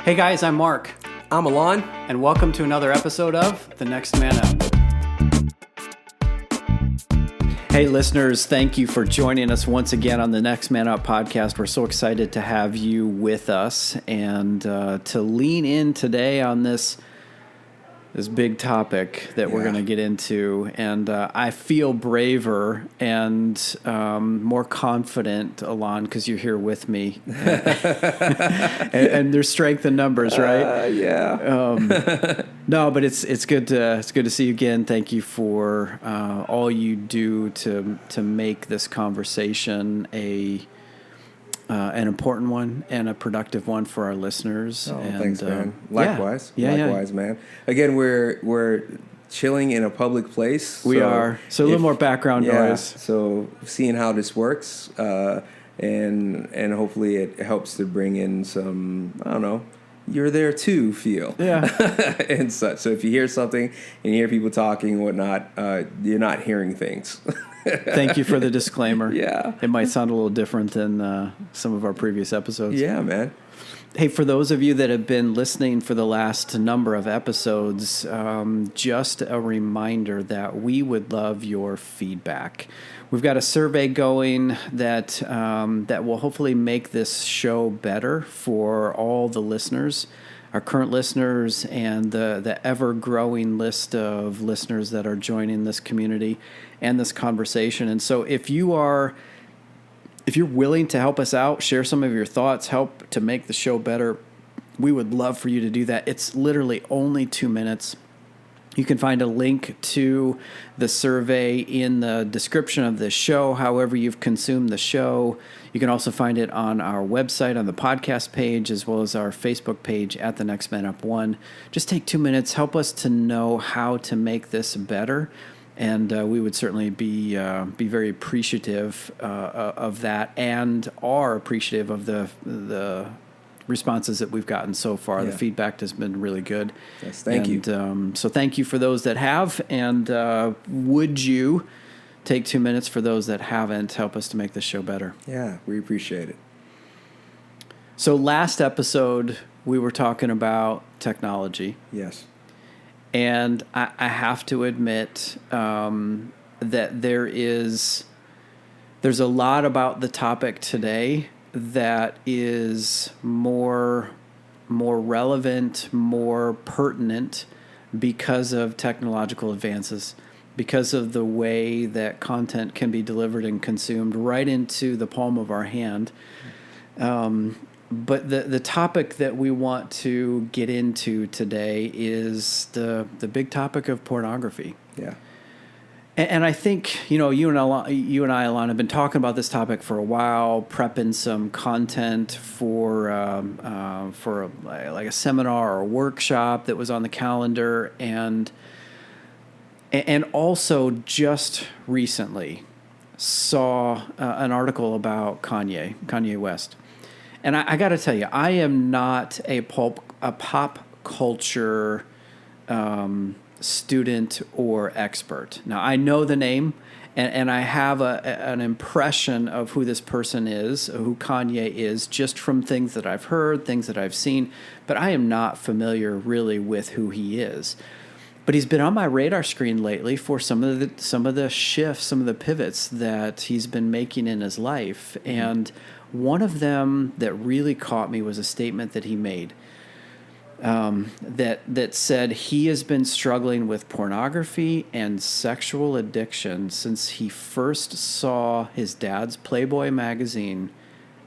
Hey guys, I'm Mark. I'm Alon. And welcome to another episode of The Next Man Up. Hey listeners, thank you for joining us once again on the Next Man Up podcast. We're so excited to have you with us and to lean in today on this big topic that we're going to get into. And I feel braver and more confident, Alon, because you're here with me. and there's strength in numbers, right? No, but it's good to see you again. Thank you for all you do to make this conversation an important one and a productive one for our listeners. Oh, and, thanks, man. Likewise, yeah. man. Again, we're chilling in a public place. We are. So a little more background noise. So seeing how this works, and hopefully it helps to bring in some, I don't know, you're there too feel. Yeah. And such. So if you hear something and you hear people talking and whatnot, you're not hearing things. Thank you for the disclaimer. Yeah. It might sound a little different than some of our previous episodes. Yeah, man. Hey, for those of you that have been listening for the last number of episodes, just a reminder that we would love your feedback. We've got a survey going that will hopefully make this show better for all the listeners, our current listeners, and the ever-growing list of listeners that are joining this community and this conversation. And so if you're willing to help us out, share some of your thoughts, help to make the show better, we would love for you to do that. It's literally only 2 minutes. You can find a link to the survey in the description of this show, however you've consumed the show. You can also find it on our website, on the podcast page, as well as our Facebook page at The Next Man Up 1. Just take 2 minutes. Help us to know how to make this better. And we would certainly be very appreciative of that, and are appreciative of the responses that we've gotten so far. Yeah. The feedback has been really good. Yes, thank you. So thank you for those that have, and would you take 2 minutes for those that haven't, help us to make this show better. Yeah, we appreciate it. So last episode, we were talking about technology. Yes. And I have to admit that there's a lot about the topic today that is more relevant, more pertinent because of technological advances, because of the way that content can be delivered and consumed right into the palm of our hand. But the topic that we want to get into today is the big topic of pornography. Yeah. And I think, you and I, Alon, have been talking about this topic for a while, prepping some content for like a seminar or a workshop that was on the calendar, and also just recently saw an article about Kanye West. And I got to tell you, I am not a pop culture student or expert. Now, I know the name, and I have an impression of who this person is, who Kanye is, just from things that I've heard, things that I've seen. But I am not familiar really with who he is. But he's been on my radar screen lately for some of the shifts, some of the pivots that he's been making in his life. And one of them that really caught me was a statement that he made that said he has been struggling with pornography and sexual addiction since he first saw his dad's Playboy magazine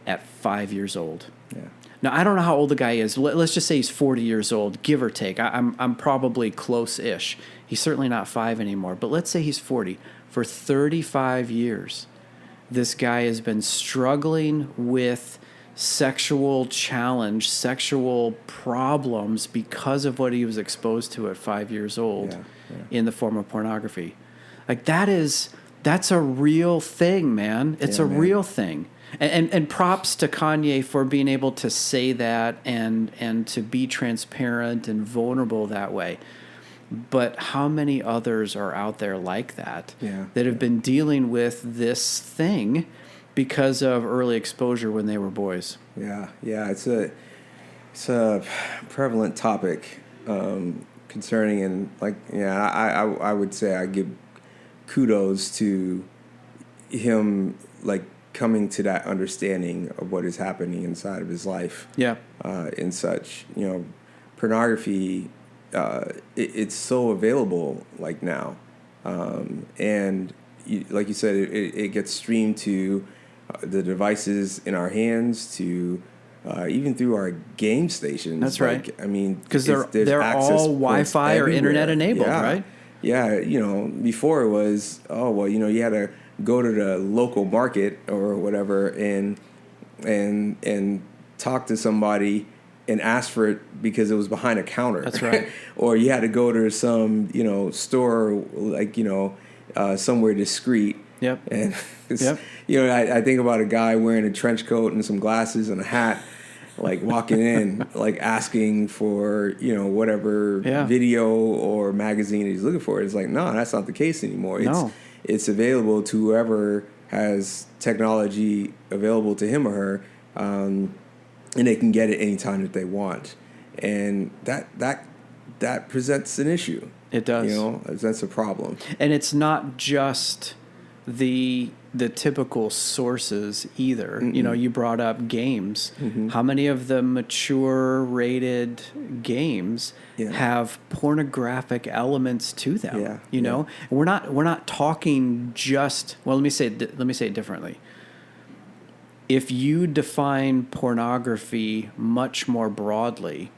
at 5 years old. Yeah. Now, I don't know how old the guy is. Let's just say he's 40 years old, give or take. I'm probably close-ish. He's certainly not 5 anymore, but let's say he's 40. For 35 years, this guy has been struggling with sexual challenge, sexual problems because of what he was exposed to at 5 years old in the form of pornography. Like that's a real thing, man. It's real thing. And props to Kanye for being able to say that and to be transparent and vulnerable that way. But how many others are out there like that that have been dealing with this thing because of early exposure when they were boys? Yeah. It's a prevalent topic concerning, and like, yeah, I would say I give kudos to him, like coming to that understanding of what is happening inside of his life. Yeah. And such, pornography, it's so available like now, and like you said, it gets streamed to the devices in our hands, to even through our game stations. That's right. Like, I mean, Because there's they're access all points Wi-Fi or everywhere. internet enabled, Yeah. right? Yeah, before it was, you had to go to the local market or whatever and talk to somebody and ask for it because it was behind a counter. That's right. Or you had to go to some, store, like, somewhere discreet. Yep. And Yep. I think about a guy wearing a trench coat and some glasses and a hat, like walking in, like asking for, whatever video or magazine he's looking for. It's like, no, that's not the case anymore. It's available to whoever has technology available to him or her, and they can get it anytime that they want. And that presents an issue. It does. That's a problem. And it's not just the typical sources either. Mm-mm. You brought up games. Mm-hmm. How many of the mature rated games have pornographic elements to them? Yeah. We're not talking just, well, let me say it differently. If you define pornography much more broadly,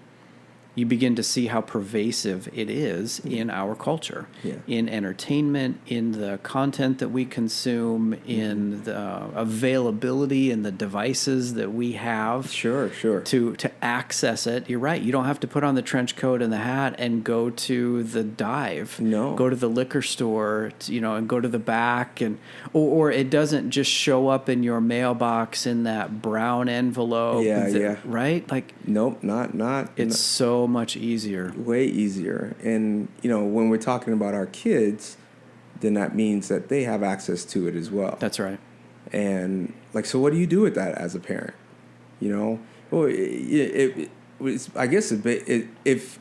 you begin to see how pervasive it is in our culture, in entertainment, in the content that we consume, in the availability and the devices that we have. Sure. To access it. You're right. You don't have to put on the trench coat and the hat and go to the dive. No. Go to the liquor store, and go to the back, or it doesn't just show up in your mailbox in that brown envelope. Yeah. Right? Like, nope, not. It's so much easier. Way easier. And, when we're talking about our kids, then that means that they have access to it as well. That's right. And, so what do you do with that as a parent? Well, it's, I guess, if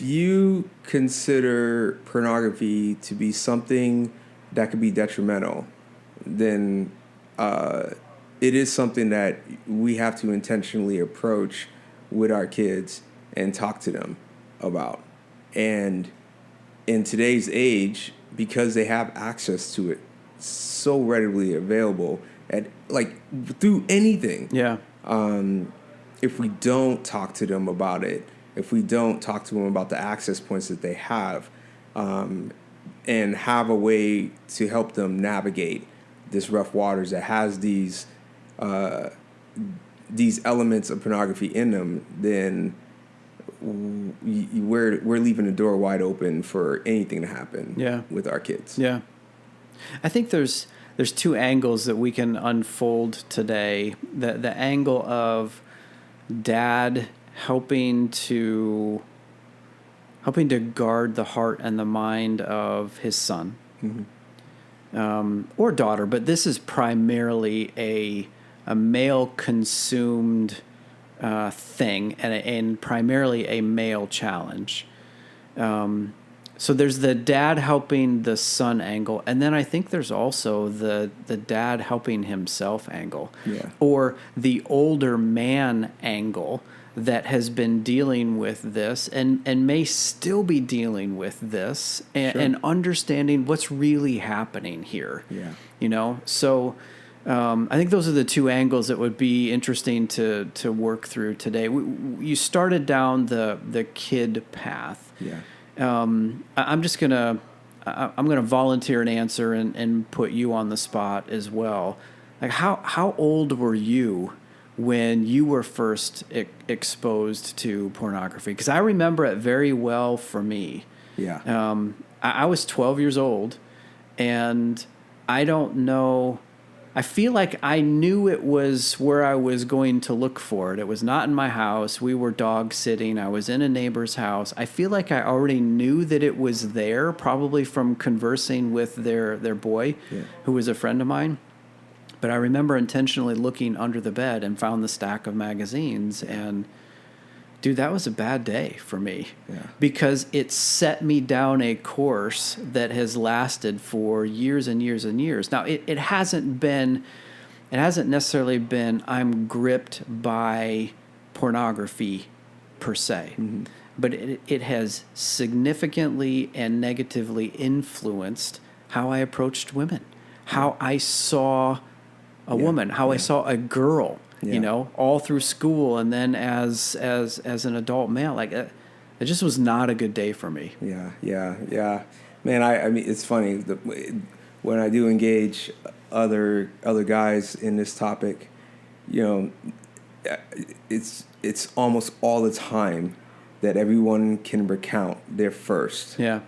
you consider pornography to be something that could be detrimental, then it is something that we have to intentionally approach with our kids and talk to them about. And in today's age, because they have access to it so readily available through anything. Yeah. If we don't talk to them about it, if we don't talk to them about the access points that they have, and have a way to help them navigate this rough waters that has these elements of pornography in them, then we're leaving the door wide open for anything to happen with our kids. Yeah. I think there's two angles that we can unfold today. The angle of dad helping to guard the heart and the mind of his son, or daughter, but this is primarily a male consumed thing and primarily a male challenge. So there's the dad helping the son angle, and then I think there's also the dad helping himself angle, or the older man angle that has been dealing with this and may still be dealing with this and understanding what's really happening here. So I think those are the two angles that would be interesting to work through today. You started down the kid path. I'm gonna volunteer an answer and put you on the spot as well. Like, how old were you when you were first exposed to pornography? Because I remember it very well for me. I was 12 years old, and I don't know. I feel like I knew it was where I was going to look for it. It was not in my house. We were dog sitting. I was in a neighbor's house. I feel like I already knew that it was there, probably from conversing with their boy, who was a friend of mine. But I remember intentionally looking under the bed and found the stack of magazines and Dude, that was a bad day for me. Yeah. Because it set me down a course that has lasted for years and years and years. Now, it hasn't necessarily been I'm gripped by pornography per se. Mm-hmm. But it has significantly and negatively influenced how I approached women, how I saw a woman, how I saw a girl, all through school, and then as an adult male. Like it just was not a good day for me. Yeah. Man, I mean, it's funny when I do engage other guys in this topic, it's almost all the time that everyone can recount their first. Yeah.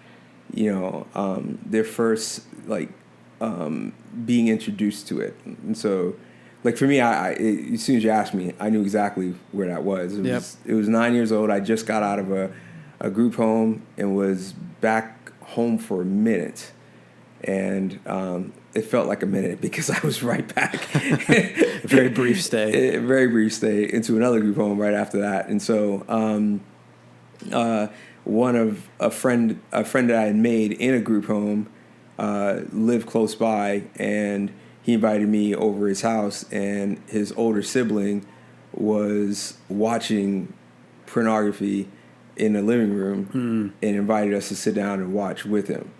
Their first, like, being introduced to it. And so, like, for me, as soon as you asked me, I knew exactly where that was. It was 9 years old. I just got out of a group home and was back home for a minute. And it felt like a minute because I was right back. A very brief stay. Into another group home right after that. And so a friend that I had made in a group home lived close by, and he invited me over his house, and his older sibling was watching pornography in the living room and invited us to sit down and watch with him.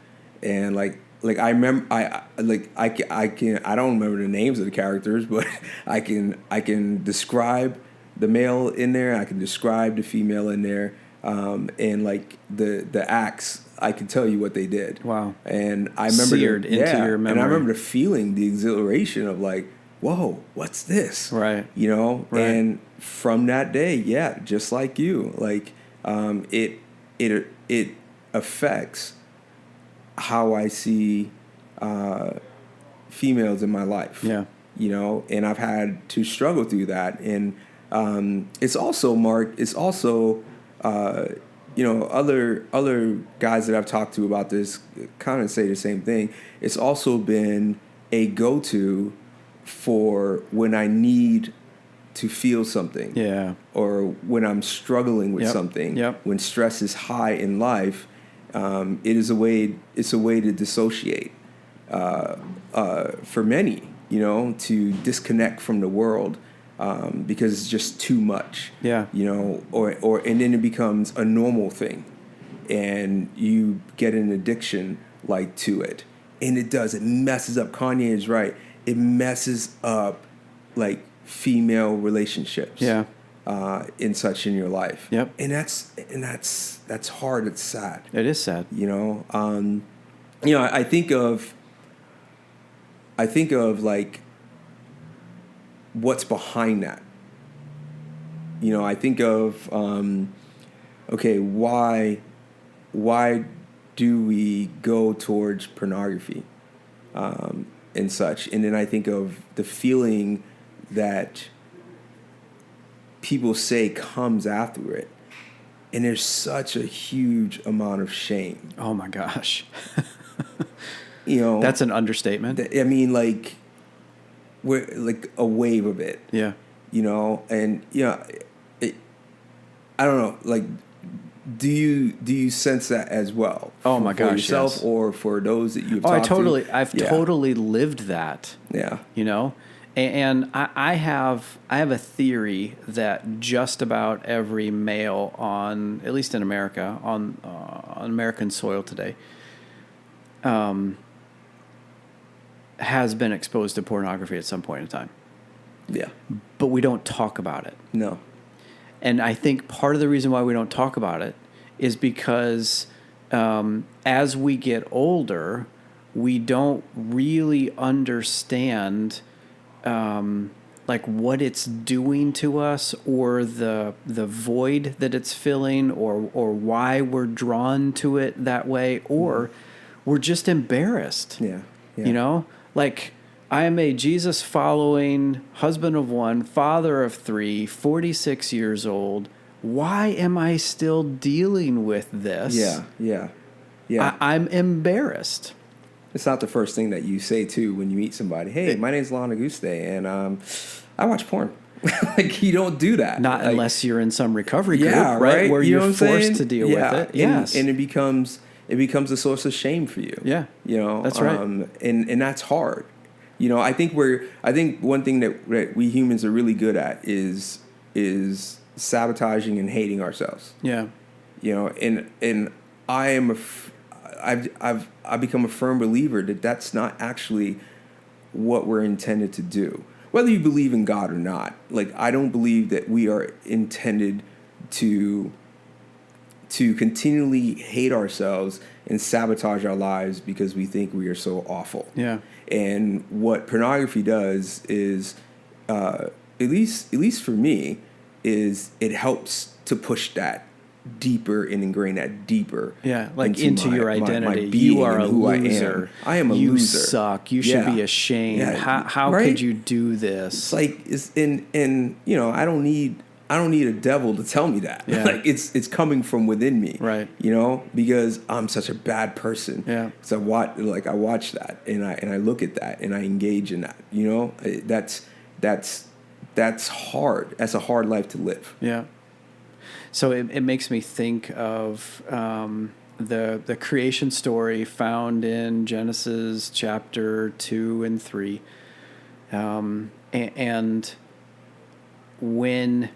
And like I remember, I don't remember the names of the characters, but I can describe the male in there. I can describe the female in there, and like the acts. I can tell you what they did. Wow! And I remember seared into your memory. And I remember the feeling, the exhilaration of like, whoa, what's this? Right. Right. And from that day, just like you, like it affects how I see females in my life. Yeah. And I've had to struggle through that. And it's also, Mark, other guys that I've talked to about this kind of say the same thing. It's also been a go-to for when I need to feel something. Yeah. Or when I'm struggling with something. Yep. When stress is high in life, it's a way to dissociate for many, to disconnect from the world. Because it's just too much, and then it becomes a normal thing, and you get an addiction to it, and it messes up. Kanye is right; it messes up female relationships, in your life. Yep, and that's hard. It's sad. It is sad. I think of what's behind that. I think of why do we go towards pornography and such, and then I think of the feeling that people say comes after it, and there's such a huge amount of shame. Oh my gosh. That's an understatement. I mean, we're a wave of it. Yeah. And I don't know, do you sense that as well? Oh my gosh, for yourself, yes. Or for those that you've talked to? I've totally lived that. Yeah. And I have a theory that just about every male on, at least in America, on American soil today, has been exposed to pornography at some point in time. Yeah. But we don't talk about it. No. And I think part of the reason why we don't talk about it is because as we get older, we don't really understand what it's doing to us, or the void that it's filling, or why we're drawn to it that way, or we're just embarrassed. Yeah. I am a Jesus-following husband of one, father of three, 46 years old. Why am I still dealing with this? Yeah. I'm embarrassed. It's not the first thing that you say, too, when you meet somebody. Hey, my name's Lana Guste, and I watch porn. Like, you don't do that. Not like, unless you're in some recovery group, right? Where you know you're what I'm forced saying? to deal with it. Yes. And it becomes a source of shame for you. Yeah. You know, that's right. And that's hard. You know, I think one thing that we humans are really good at is sabotaging and hating ourselves. Yeah. You know, and I've become a firm believer that that's not actually what we're intended to do. Whether you believe in God or not, like, I don't believe that we are intended to continually hate ourselves and sabotage our lives because we think we are so awful. Yeah. And what pornography does is, at least for me, is it helps to push that deeper and ingrain that deeper. Yeah, like into your identity. My being you are a and who loser. I am a you loser. You suck. You should be ashamed. Yeah. How right? could you do this? It's like and you know, I don't need a devil to tell me that. Yeah. Like, it's coming from within me. Right. You know, because I'm such a bad person. Yeah. So I watch that and I look at that and I engage in that. You know, that's hard. That's a hard life to live. Yeah. So it makes me think of the creation story found in Genesis chapter 2 and 3. And when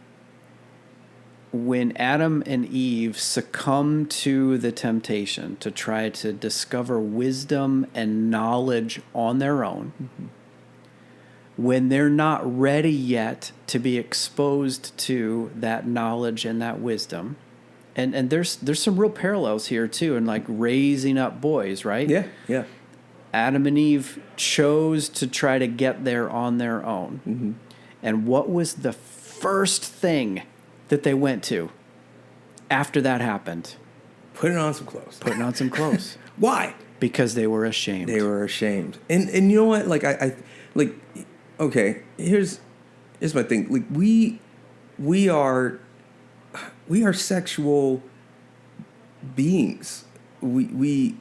Adam and Eve succumb to the temptation to try to discover wisdom and knowledge on their own, mm-hmm. when they're not ready yet to be exposed to that knowledge and that wisdom, and there's some real parallels here too, in like raising up boys, right? Yeah. Adam and Eve chose to try to get there on their own. Mm-hmm. And what was the first thing that they went to after that happened? Putting on some clothes. Why? Because they were ashamed. And you know what? Like, I like, okay, here's my thing. Like, we are sexual beings. We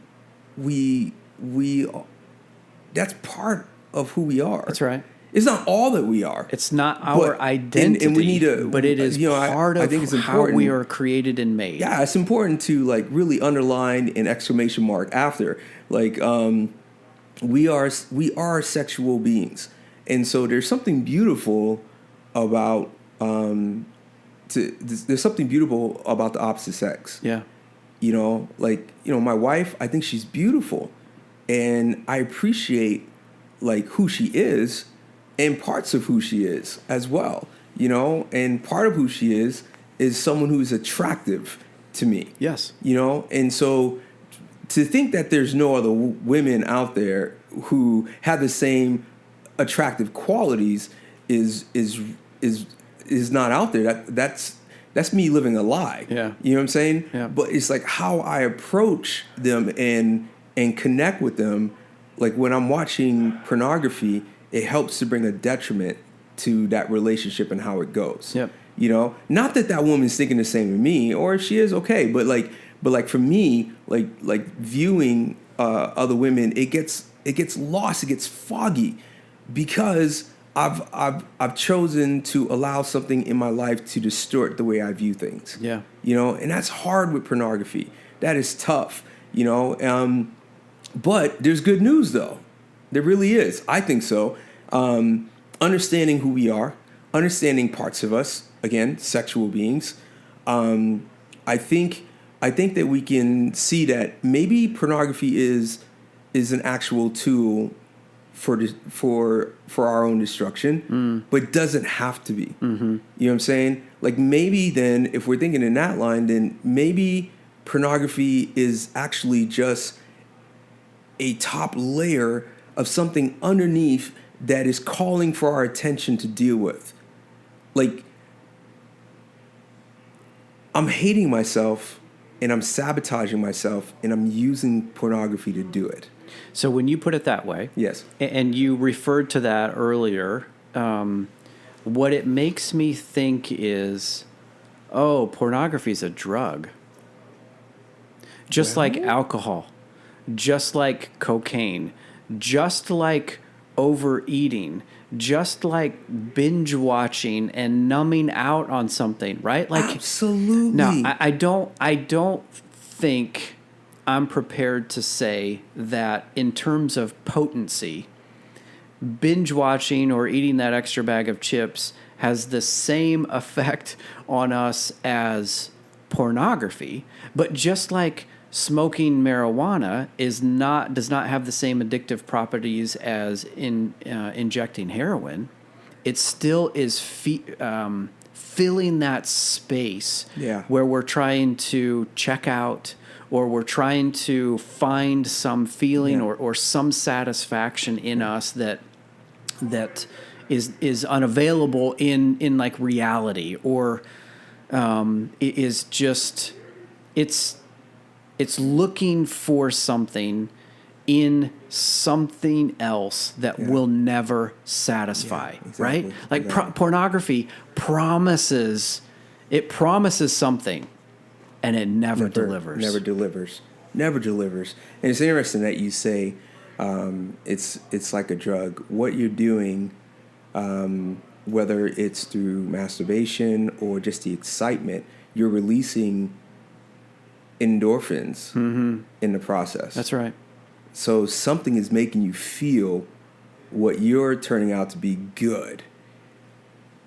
that's part of who we are. That's right. It's not all that we are. It's not our identity, and we need to, but it is part of how we are created and made. Yeah, it's important to like really underline an exclamation mark after. Like, we are sexual beings, and so there's something beautiful about there's something beautiful about the opposite sex. Yeah. You know, like, you know, my wife, I think she's beautiful, and I appreciate like who she is and parts of who she is as well, you know, and part of who she is someone who is attractive to me. Yes. You know, and so to think that there's no other women out there who have the same attractive qualities is not out there. That's me living a lie. Yeah. You know what I'm saying? Yeah. But it's like how I approach them and connect with them. Like, when I'm watching pornography, it helps to bring a detriment to that relationship and how it goes. Yep. You know, not that woman's thinking the same as me, or if she is, okay, but like for me, like viewing other women, it gets lost, it gets foggy, because I've chosen to allow something in my life to distort the way I view things. Yeah. You know, and that's hard with pornography. That is tough. You know, but there's good news though. There really is. I think so. Understanding who we are, understanding parts of us, again, sexual beings. I think that we can see that maybe pornography is an actual tool for our own destruction, but doesn't have to be. Mm-hmm. You know what I'm saying? Like, maybe then, if we're thinking in that line, then maybe pornography is actually just a top layer of something underneath that is calling for our attention to deal with. Like, I'm hating myself and I'm sabotaging myself and I'm using pornography to do it. So when you put it that way, yes, and you referred to that earlier, what it makes me think is, oh, pornography is a drug. Just like alcohol, just like cocaine, just like overeating, just like binge watching and numbing out on something, right? Like, absolutely. now, I don't think I'm prepared to say that in terms of potency, binge watching or eating that extra bag of chips has the same effect on us as pornography. But just like smoking marijuana does not have the same addictive properties as injecting heroin, it still is filling that space where we're trying to check out, or we're trying to find some feeling or some satisfaction in us that is unavailable in like reality, or it is just it's looking for something in something else that will never satisfy, right? Like pornography promises something, and it never delivers. Never delivers. And it's interesting that you say it's like a drug. What you're doing, whether it's through masturbation or just the excitement, you're releasing endorphins in the process. That's right. So something is making you feel what you're turning out to be good.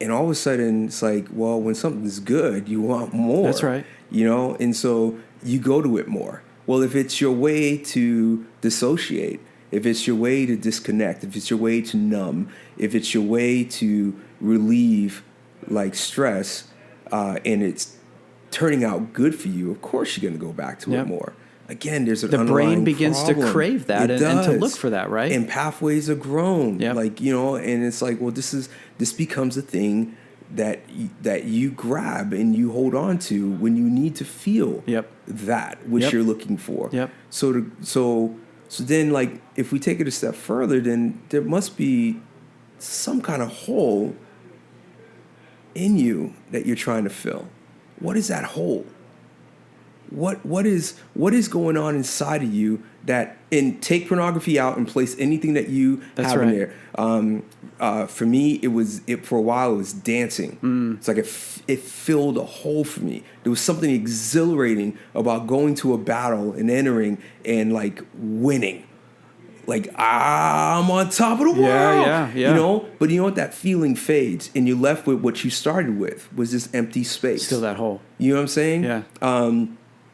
And all of a sudden, it's like, well, when something's good, you want more. That's right. You know, and so you go to it more. Well, if it's your way to dissociate, if it's your way to disconnect, if it's your way to numb, if it's your way to relieve like stress, and it's turning out good for you, of course you're going to go back to it more. Again, there's an the underlying brain begins problem. to crave that and to look for that, right? And pathways are grown, like, you know, and it's like, well, this becomes a thing that you grab and you hold on to when you need to feel that which you're looking for. So then, like, if we take it a step further, then there must be some kind of hole in you that you're trying to fill. What is that hole? What is going on inside of you that, and take pornography out and place anything that you have in there. For me, for a while it was dancing. It's like it filled a hole for me. There was something exhilarating about going to a battle and entering and like winning. Like, I'm on top of the world. Yeah. You know? But you know what? That feeling fades, and you're left with what you started with, was this empty space. Still that hole. You know what I'm saying? Yeah.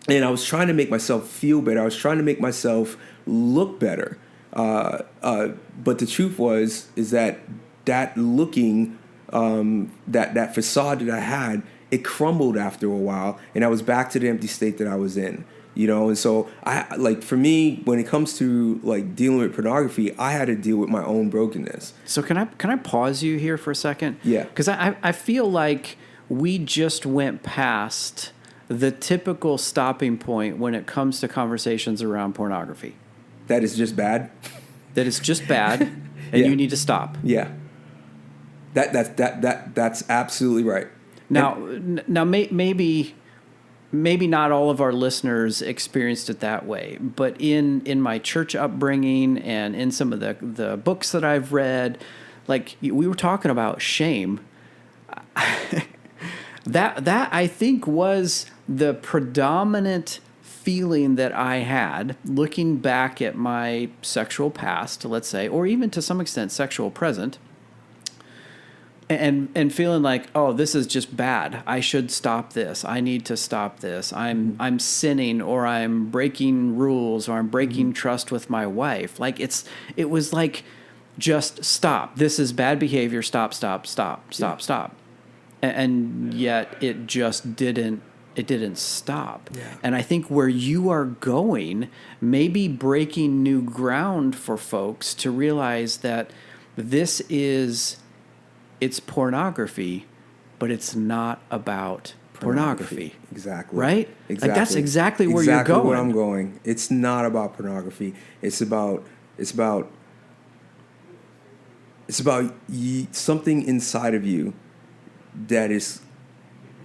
And I was trying to make myself feel better. I was trying to make myself look better. But the truth is that looking, that facade that I had, it crumbled after a while, and I was back to the empty state that I was in. You know, and so for me, when it comes to like dealing with pornography, I had to deal with my own brokenness. So can I pause you here for a second? Yeah. Because I feel like we just went past the typical stopping point when it comes to conversations around pornography. That is just bad. That is just bad, and you need to stop. Yeah. That's absolutely right. Now maybe not all of our listeners experienced it that way, but in my church upbringing and in some of the books that I've read, like we were talking about shame. that I think was the predominant feeling that I had looking back at my sexual past, let's say, or even to some extent sexual present. And feeling like, oh, this is just bad. I should stop this. I need to stop this. I'm sinning, or I'm breaking rules, or I'm breaking trust with my wife. Like it was like, just stop. This is bad behavior. Stop. And yet it just didn't. It didn't stop. Yeah. And I think where you are going may be breaking new ground for folks to realize that it's pornography, but it's not about pornography. Exactly. Right? Exactly. Like that's exactly where you're going. Where I'm going. It's not about pornography. It's about something inside of you that is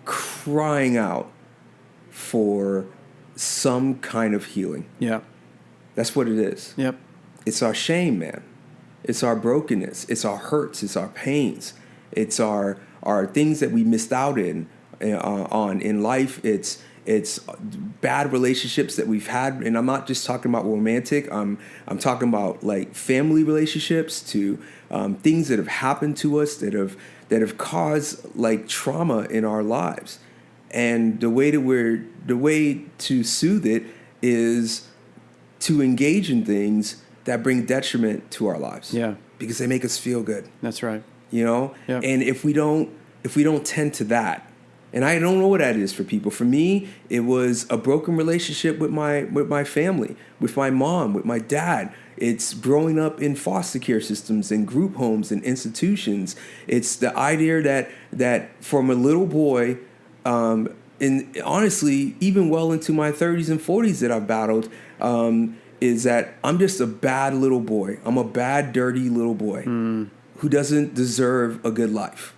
crying out for some kind of healing. Yeah. That's what it is. Yep. It's our shame, man. It's our brokenness. It's our hurts. It's our pains. It's our things that we missed out on in life. It's bad relationships that we've had, and I'm not just talking about romantic. I'm talking about like family relationships, to things that have happened to us that have caused like trauma in our lives. And the way to soothe it is to engage in things that bring detriment to our lives. Yeah, because they make us feel good. that's right. You know, Yep. and if we don't tend to that, and I don't know what that is for people. For me, it was a broken relationship with my family, with my mom, with my dad. It's growing up in foster care systems and group homes and institutions. It's the idea that from a little boy, and honestly, even well into my 30s and 40s that I've battled, is that I'm just a bad little boy. I'm a bad, dirty little boy who doesn't deserve a good life.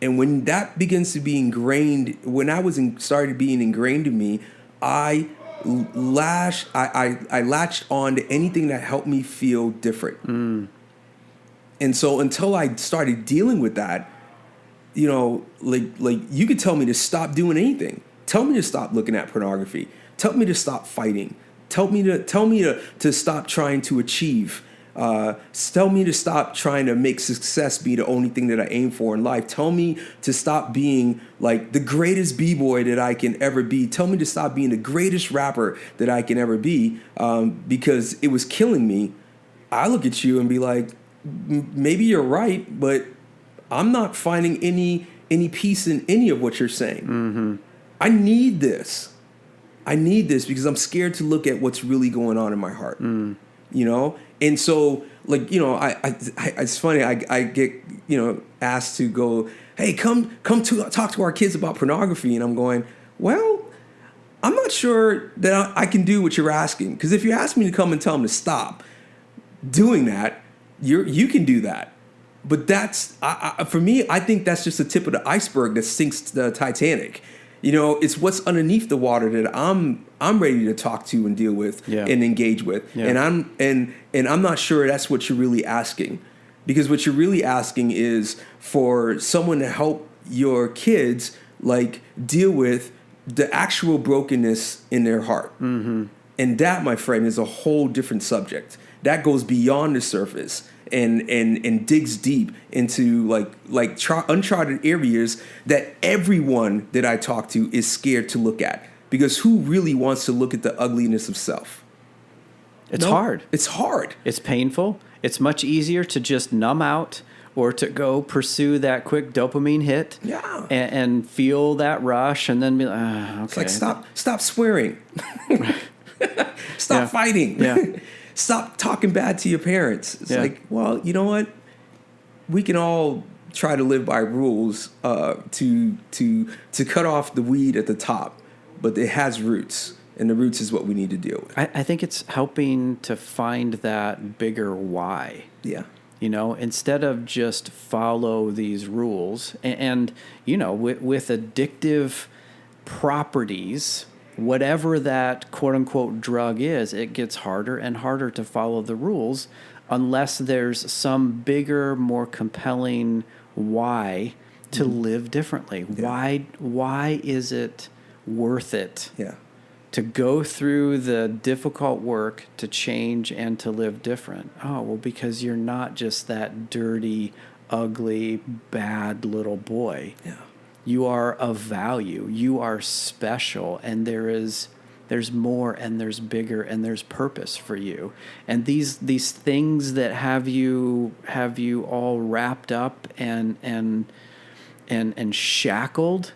And when that begins to be ingrained, when I started being ingrained in me, I latched on to anything that helped me feel different. And so until I started dealing with that, you know, like you could tell me to stop doing anything. Tell me to stop looking at pornography. Tell me to stop fighting. Tell me to stop trying to achieve. Tell me to stop trying to make success be the only thing that I aim for in life. Tell me to stop being like the greatest b-boy that I can ever be. Tell me to stop being the greatest rapper that I can ever be, because it was killing me. I look at you and be like, maybe you're right, but I'm not finding any peace in any of what you're saying. Mm-hmm. I need this because I'm scared to look at what's really going on in my heart. You know? And so, like, you know, I it's funny, I get, you know, asked to go, hey, come to talk to our kids about pornography. And I'm going, well, I'm not sure that I can do what you're asking. Because if you ask me to come and tell them to stop doing that, you can do that. But that's, for me, I think that's just the tip of the iceberg that sinks the Titanic. You know, it's what's underneath the water that I'm ready to talk to and deal with and engage with. Yeah. And I'm not sure that's what you're really asking. Because what you're really asking is for someone to help your kids like deal with the actual brokenness in their heart. Mm-hmm. And that, my friend, is a whole different subject. That goes beyond the surface and digs deep into like uncharted areas that everyone that I talk to is scared to look at. Because who really wants to look at the ugliness of self? It's hard. It's hard. It's painful. It's much easier to just numb out or to go pursue that quick dopamine hit. Yeah. And feel that rush and then be like, okay. It's like, stop swearing. Stop fighting. Yeah. Stop talking bad to your parents. It's like, well, you know what? We can all try to live by rules to cut off the weed at the top, but it has roots, and the roots is what we need to deal with. I think it's helping to find that bigger why. Yeah. You know, instead of just follow these rules and you know, with addictive properties, whatever that quote-unquote drug is, it gets harder and harder to follow the rules unless there's some bigger, more compelling why to live differently. Yeah. Why is it worth it to go through the difficult work to change and to live different? Oh, well, because you're not just that dirty, ugly, bad little boy. Yeah. You are of value. You are special, and there's more, and there's bigger, and there's purpose for you. And these things that have you all wrapped up and shackled,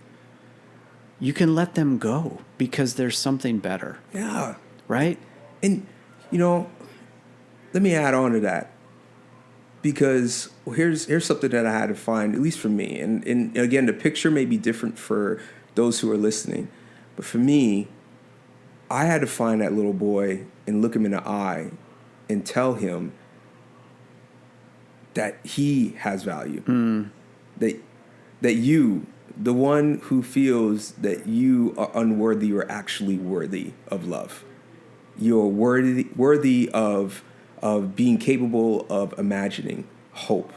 you can let them go because there's something better. Yeah. Right? And you know, let me add on to that. Because here's something that I had to find, at least for me. And again, the picture may be different for those who are listening. But for me, I had to find that little boy and look him in the eye and tell him that he has value. That you, the one who feels that you are unworthy, are actually worthy of love. You're worthy of of being capable of imagining hope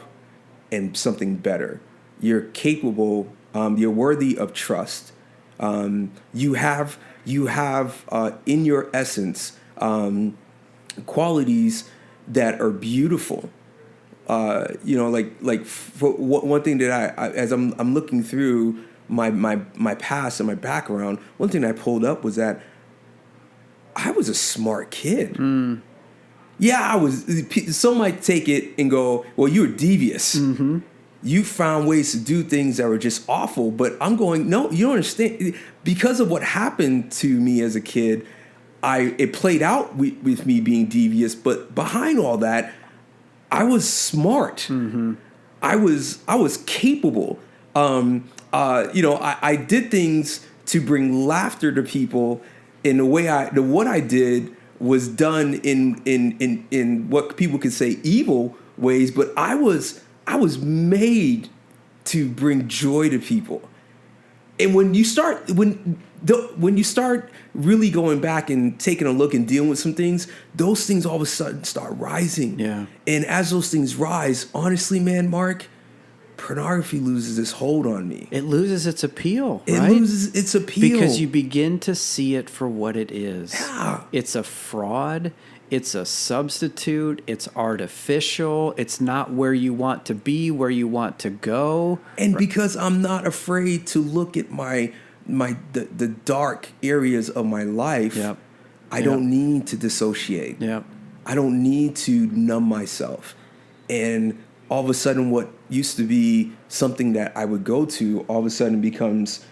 and something better. You're capable. You're worthy of trust. You have in your essence qualities that are beautiful. One thing that I as I'm looking through my past and my background, one thing I pulled up was that I was a smart kid. Yeah, I was. Some might take it and go, "Well, you're devious. Mm-hmm. You found ways to do things that were just awful." But I'm going, "No, you don't understand." Because of what happened to me as a kid, it played out with me being devious. But behind all that, I was smart. Mm-hmm. I was capable. I did things to bring laughter to people. In the way what I did was done in what people could say evil ways, but I was made to bring joy to people. And when you start really going back and taking a look and dealing with some things, those things all of a sudden start rising. Yeah. And as those things rise, honestly, man, Mark, pornography loses its hold on me. It loses its appeal, It right? loses its appeal. Because you begin to see it for what it is. Yeah. It's a fraud. It's a substitute. It's artificial. It's not where you want to be, where you want to go. And because I'm not afraid to look at the dark areas of my life, Yep. I don't need to dissociate. Yep. I don't need to numb myself. And all of a sudden, what used to be something that I would go to, all of a sudden becomes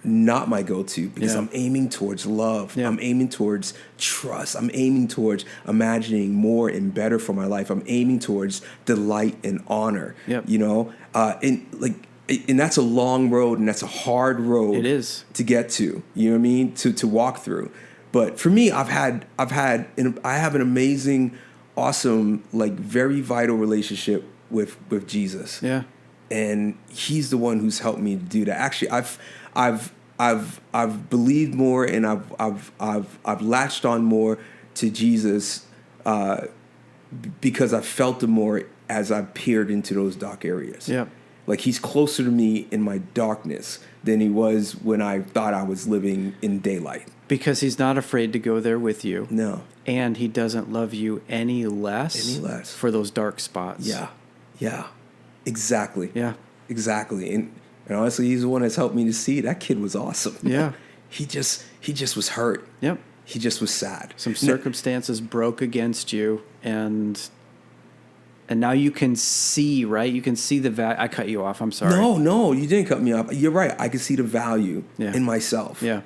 not my go-to, because I'm aiming towards love. Yeah. I'm aiming towards trust. I'm aiming towards imagining more and better for my life. I'm aiming towards delight and honor. Yep. And that's a long road, and that's a hard road. It is to get to. You know what I mean? To walk through. But for me, I have an amazing, awesome, very vital relationship with Jesus. Yeah. And he's the one who's helped me do that. Actually, I've believed more, and I've latched on more to Jesus because I felt him more as I peered into those dark areas. Yeah. Like, he's closer to me in my darkness than he was when I thought I was living in daylight. Because he's not afraid to go there with you. No. And he doesn't love you any less for those dark spots. Yeah. Exactly. Yeah. Exactly. And honestly, he's the one that's helped me to see that kid was awesome. Yeah. He just was hurt. Yep. He just was sad. Some circumstances broke against you, and now you can see, right? You can see the value. I cut you off. I'm sorry. No, you didn't cut me off. You're right. I can see the value in myself. Yeah.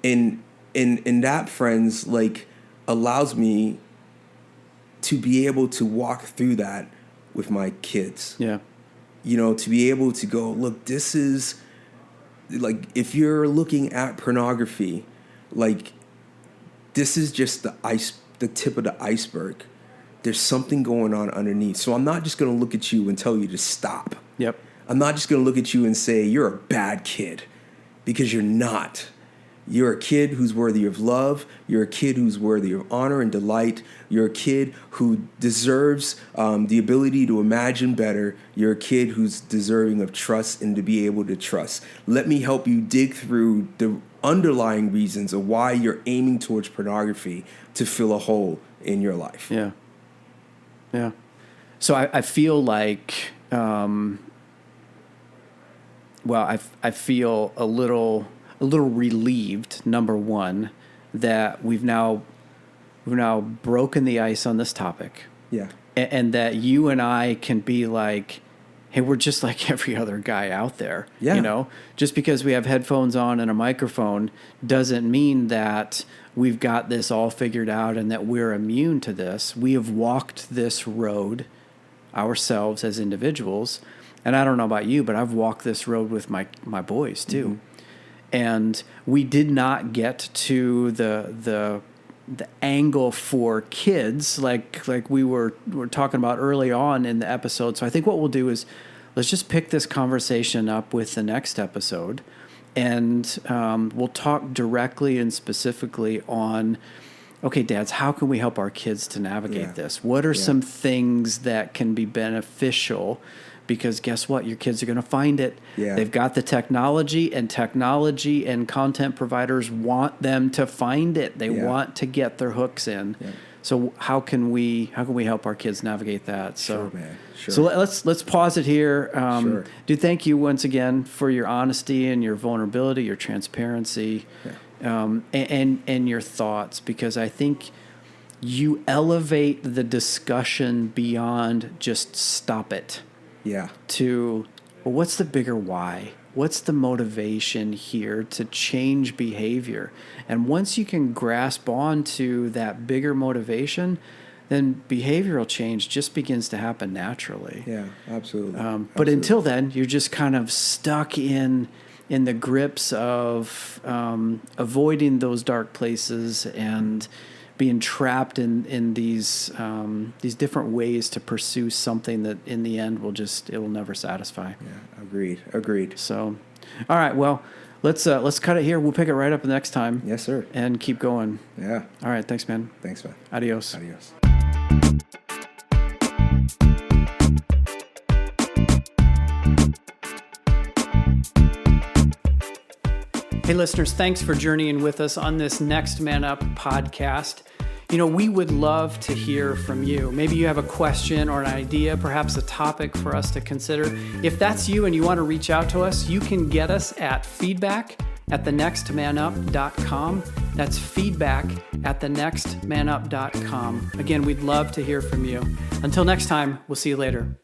And that, friends, allows me to be able to walk through that with my kids. Yeah. To be able to go, look, this is, if you're looking at pornography, this is just the tip of the iceberg. There's something going on underneath. So I'm not just going to look at you and tell you to stop. Yep. I'm not just going to look at you and say, you're a bad kid, because you're not. You're a kid who's worthy of love. You're a kid who's worthy of honor and delight. You're a kid who deserves the ability to imagine better. You're a kid who's deserving of trust and to be able to trust. Let me help you dig through the underlying reasons of why you're aiming towards pornography to fill a hole in your life. Yeah. Yeah. So I feel like, I feel a little relieved, number one, that we've now broken the ice on this topic. Yeah. And that you and I can be like, hey, we're just like every other guy out there. Yeah. Just because we have headphones on and a microphone doesn't mean that we've got this all figured out and that we're immune to this. We have walked this road ourselves as individuals. And I don't know about you, but I've walked this road with my boys too. Mm-hmm. And we did not get to the angle for kids like we were talking about early on in the episode. So I think what we'll do is let's just pick this conversation up with the next episode, and we'll talk directly and specifically on okay, dads, how can we help our kids to navigate this? What are Yeah. some things that can be beneficial? Because guess what? Your kids are going to find it. Yeah. They've got the technology and content providers want them to find it. They want to get their hooks in. Yeah. So how can we help our kids navigate that? So, Sure, man. Sure. So let's pause it here. Sure. Dude, thank you once again for your honesty and your vulnerability, your transparency, and your thoughts, because I think you elevate the discussion beyond just stop it. Yeah. To, well, what's the bigger why? What's the motivation here to change behavior? And once you can grasp onto that bigger motivation, then behavioral change just begins to happen naturally. Yeah, absolutely. But until then, you're just kind of stuck in the grips of avoiding those dark places and being trapped in these different ways to pursue something that in the end it will never satisfy. Yeah, agreed. So, all right, well, let's cut it here. We'll pick it right up next time. Yes, sir. And keep going. Yeah. All right, thanks, man. Thanks, man. Adios. Adios. Hey, listeners, thanks for journeying with us on this Next Man Up podcast. You know, we would love to hear from you. Maybe you have a question or an idea, perhaps a topic for us to consider. If that's you and you want to reach out to us, you can get us at feedback@thenextmanup.com. That's feedback@thenextmanup.com. Again, we'd love to hear from you. Until next time, we'll see you later.